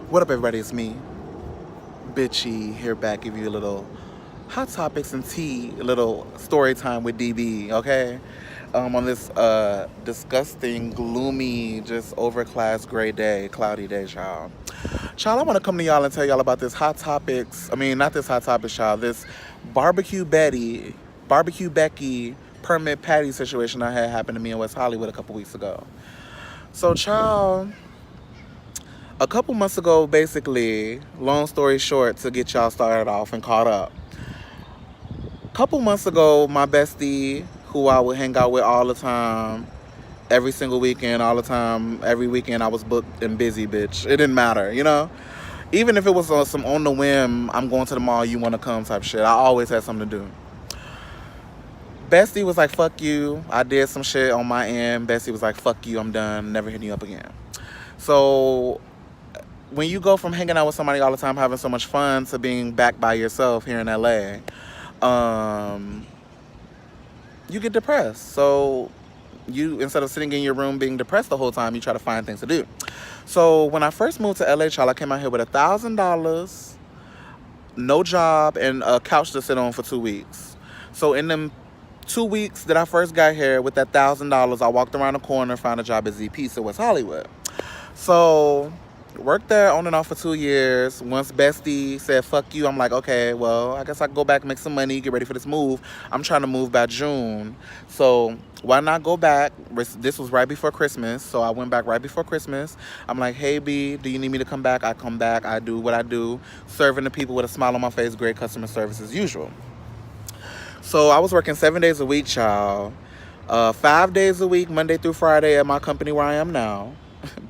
What up, everybody? It's me, Bitchy, here back, give you a little hot topics and tea, a little story time with DB, okay? On this disgusting, gloomy, just overcast gray day, cloudy day, child. Child, I want to come to y'all and tell y'all about this hot topics. I mean, not this hot topics, child. This barbecue Becky, permit patty situation I had happen to me in West Hollywood a couple weeks ago. So, child, a couple months ago, basically, long story short, to get y'all started off and caught up. A couple months ago, my bestie, who I would hang out with all the time, every single weekend, all the time, every weekend I was booked and busy, bitch. It didn't matter, you know? Even if it was some on the whim, I'm going to the mall, you want to come type shit. I always had something to do. Bestie was like, fuck you. I did some shit on my end. Bestie was like, fuck you, I'm done. Never hitting you up again. So when you go from hanging out with somebody all the time, having so much fun, to being back by yourself here in LA, you get depressed. So you, instead of sitting in your room being depressed the whole time, you try to find things to do. So when I first moved to LA, child, I came out here with $1,000, no job, and a couch to sit on for 2 weeks. So in them 2 weeks that I first got here with that $1,000, I walked around the corner, found a job at Z Pizza, West Hollywood. So worked there on and off for 2 years. Once bestie said, fuck you, I'm like, okay, well, I guess I can go back, make some money, get ready for this move. I'm trying to move by June. So why not go back? This was right before Christmas. So I went back right before Christmas. I'm like, hey, B, do you need me to come back? I come back. I do what I do. Serving the people with a smile on my face. Great customer service as usual. So I was working 7 days a week, child. 5 days a week, Monday through Friday at my company where I am now.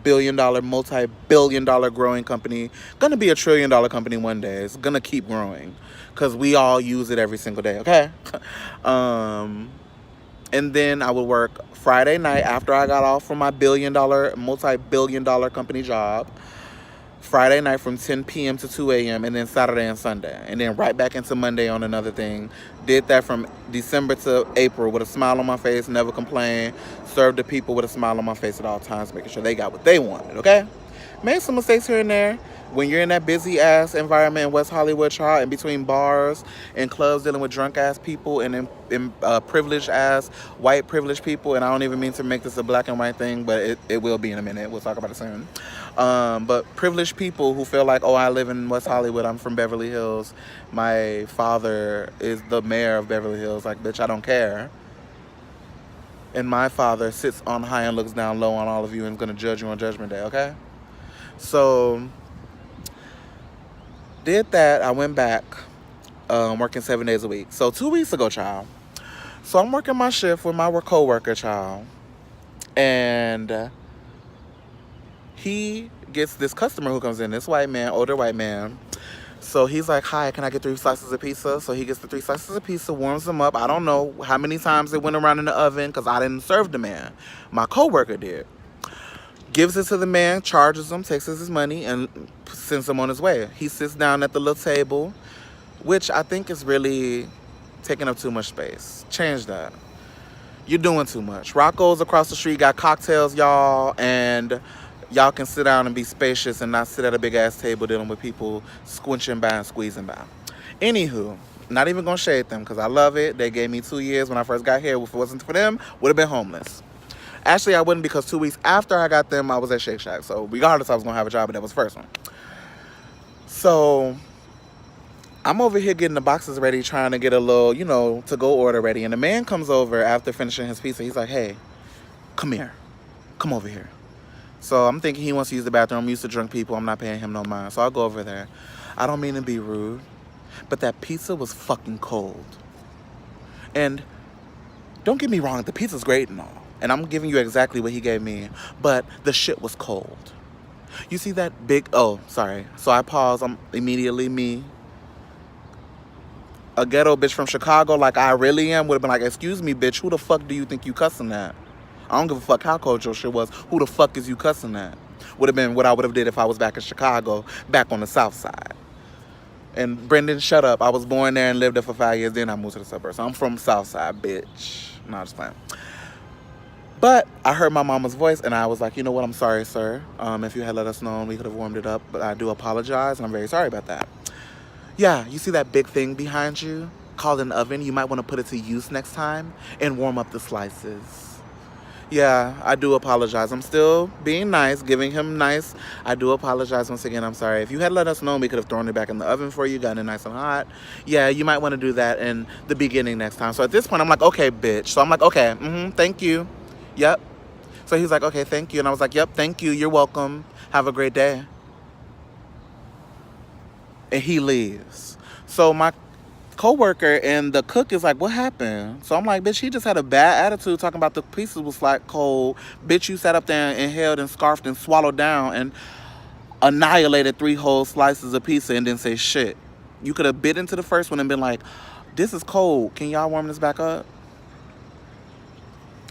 Billion-dollar, multi-billion-dollar growing company. Gonna be a trillion-dollar company one day. It's gonna keep growing because we all use it every single day, okay? And then I would work Friday night after I got off from my billion-dollar, multi-billion-dollar company job. Friday night from 10 p.m. to 2 a.m. and then Saturday and Sunday. And then right back into Monday on another thing. Did that from December to April with a smile on my face, never complained. Served the people with a smile on my face at all times, making sure they got what they wanted, okay? Made some mistakes here and there. When you're in that busy-ass environment in West Hollywood, child, in between bars and clubs dealing with drunk-ass people and privileged-ass, white privileged people, and I don't even mean to make this a black and white thing, but it will be in a minute. We'll talk about it soon. But privileged people who feel like, oh, I live in West Hollywood, I'm from Beverly Hills, my father is the mayor of Beverly Hills, like, bitch, I don't care. And my father sits on high and looks down low on all of you and is going to judge you on Judgment Day, okay? So did that. I went back, working 7 days a week. So 2 weeks ago, child. So I'm working my shift with my co-worker, child. And he gets this customer who comes in, this white man, older white man. So he's like, hi, can I get 3 slices of pizza? So he gets the 3 slices of pizza, warms them up. I don't know how many times it went around in the oven because I didn't serve the man. My co-worker did. Gives it to the man, charges him, takes his money, and sends him on his way. He sits down at the little table, which I think is really taking up too much space. Change that. You're doing too much. Rocco's across the street got cocktails, y'all, and y'all can sit down and be spacious and not sit at a big-ass table dealing with people squinching by and squeezing by. Anywho, not even gonna shade them because I love it. They gave me 2 years when I first got here. If it wasn't for them, would have been homeless. Actually, I wouldn't, because 2 weeks after I got them, I was at Shake Shack. So regardless, I was going to have a job, but that was the first one. So I'm over here getting the boxes ready, trying to get a little, to-go order ready. And the man comes over after finishing his pizza. He's like, hey, come here. Come over here. So I'm thinking he wants to use the bathroom. I'm used to drunk people. I'm not paying him no mind. So I'll go over there. I don't mean to be rude, but that pizza was fucking cold. And don't get me wrong, the pizza's great and all. And I'm giving you exactly what he gave me. But the shit was cold. You see that big... Oh, sorry. So I pause. I'm immediately me. A ghetto bitch from Chicago like I really am would have been like, excuse me, bitch. Who the fuck do you think you cussing at? I don't give a fuck how cold your shit was. Who the fuck is you cussing at? Would have been what I would have did if I was back in Chicago, back on the south side. And Brendan, shut up. I was born there and lived there for 5 years. Then I moved to the suburbs. So I'm from south side, bitch. No, just playing. But I heard my mama's voice, and I was like, you know what? I'm sorry, sir. If you had let us know, we could have warmed it up. But I do apologize, and I'm very sorry about that. Yeah, you see that big thing behind you called an oven? You might want to put it to use next time and warm up the slices. Yeah, I do apologize. I'm still being nice, giving him nice. I do apologize once again. I'm sorry. If you had let us know, we could have thrown it back in the oven for you, gotten it nice and hot. Yeah, you might want to do that in the beginning next time. So at this point, I'm like, okay, bitch. So I'm like, okay, thank you. Yep. So he's like, okay, thank you. And I was like, yep, thank you. You're welcome. Have a great day. And he leaves. So my coworker and the cook is like, what happened? So I'm like, bitch, he just had a bad attitude talking about the pieces was like cold. Bitch, you sat up there and inhaled and scarfed and swallowed down and annihilated 3 whole slices of pizza and didn't say shit. You could have bit into the first one and been like, this is cold. Can y'all warm this back up?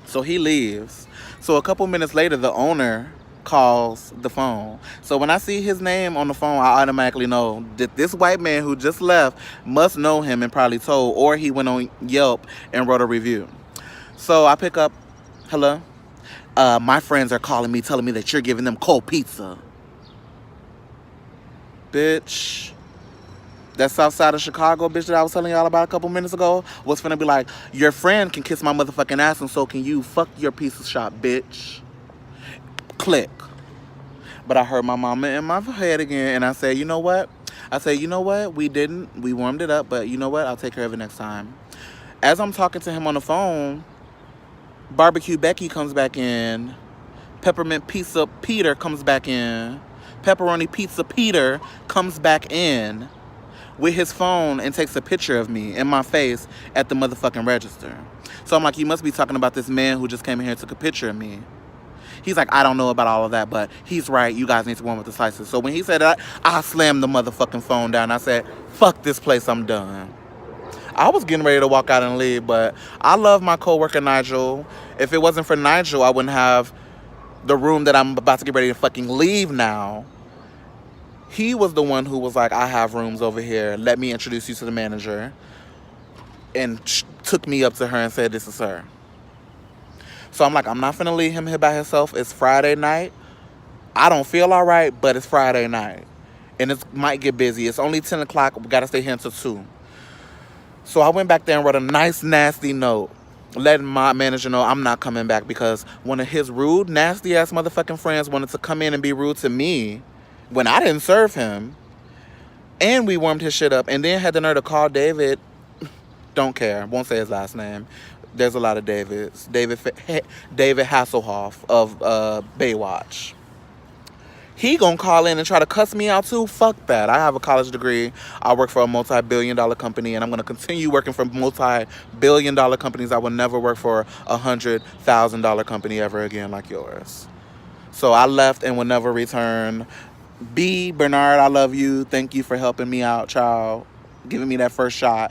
So he leaves. So a couple minutes later, the owner calls the phone. So when I see his name on the phone, I automatically know that this white man who just left must know him and probably told, or he went on Yelp and wrote a review. So I pick up, hello? My friends are calling me, telling me that you're giving them cold pizza. Bitch. That south side of Chicago bitch that I was telling y'all about a couple minutes ago was finna be like, your friend can kiss my motherfucking ass and so can you. Fuck your piece of shop, bitch. Click. But I heard my mama in my head again, and I said, you know what? I said, you know what? We warmed it up, but you know what? I'll take care of it next time. As I'm talking to him on the phone, BBQ Becky comes back in. Peppermint Pizza Peter comes back in. Pepperoni Pizza Peter comes back in with his phone and takes a picture of me in my face at the motherfucking register. So I'm like, you must be talking about this man who just came in here and took a picture of me. He's like, I don't know about all of that, but he's right. You guys need to warm up the slices. So when he said that, I slammed the motherfucking phone down. I said, fuck this place, I'm done. I was getting ready to walk out and leave, but I love my coworker Nigel. If it wasn't for Nigel, I wouldn't have the room that I'm about to get ready to fucking leave now. He was the one who was like, I have rooms over here. Let me introduce you to the manager. And took me up to her and said, this is her. So I'm like, I'm not finna leave him here by himself. It's Friday night. I don't feel all right, but it's Friday night. And it might get busy. It's only 10 o'clock. We gotta stay here until 2. So I went back there and wrote a nice, nasty note, letting my manager know I'm not coming back because one of his rude, nasty-ass motherfucking friends wanted to come in and be rude to me when I didn't serve him. And we warmed his shit up. And then had the nerve to call David. Don't care. Won't say his last name. There's a lot of Davids. David Hasselhoff of Baywatch. He gonna call in and try to cuss me out too? Fuck that. I have a college degree. I work for a multi-billion-dollar company, and I'm gonna continue working for multi-billion-dollar companies. I will never work for $100,000 company ever again like yours. So I left and will never return. B, Bernard, I love you. Thank you for helping me out, child. Giving me that first shot.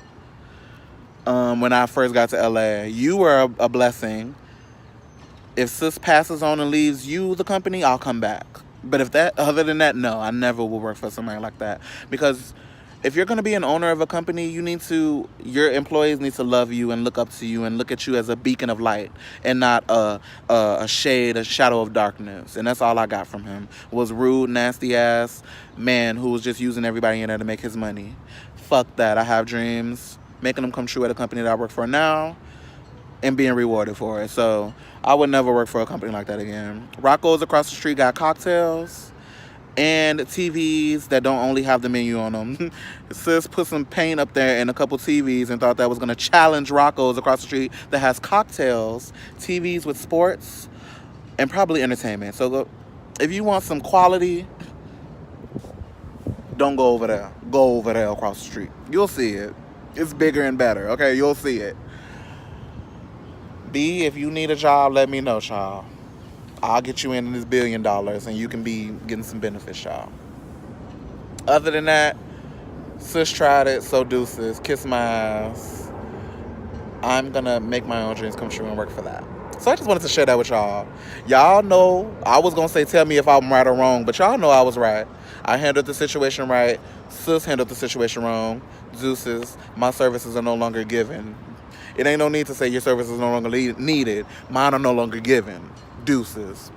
When I first got to LA, you were a blessing. If sis passes on and leaves you the company, I'll come back. But other than that, no, I never will work for somebody like that. Because if you're going to be an owner of a company, your employees need to love you and look up to you and look at you as a beacon of light and not a shadow of darkness. And that's all I got from him was rude, nasty ass man who was just using everybody in there to make his money. Fuck that. I have dreams, making them come true at a company that I work for now and being rewarded for it. So I would never work for a company like that again. Rocco's across the street got cocktails and TVs that don't only have the menu on them. Sis put some paint up there and a couple TVs and thought that was going to challenge Rocco's across the street that has cocktails, TVs with sports, and probably entertainment. So if you want some quality, don't go over there. Go over there across the street. You'll see it. It's bigger and better, okay? You'll see it. B, if you need a job, let me know, child. I'll get you in this $1 billion and you can be getting some benefits, child. Other than that, sis tried it, so deuces. Kiss my ass. I'm gonna make my own dreams come true and work for that. So I just wanted to share that with y'all. Y'all know, I was gonna say tell me if I'm right or wrong, but y'all know I was right. I handled the situation right. Sis handled the situation wrong. Deuces, my services are no longer given. It ain't no need to say your service is no longer needed. Mine are no longer given. Deuces.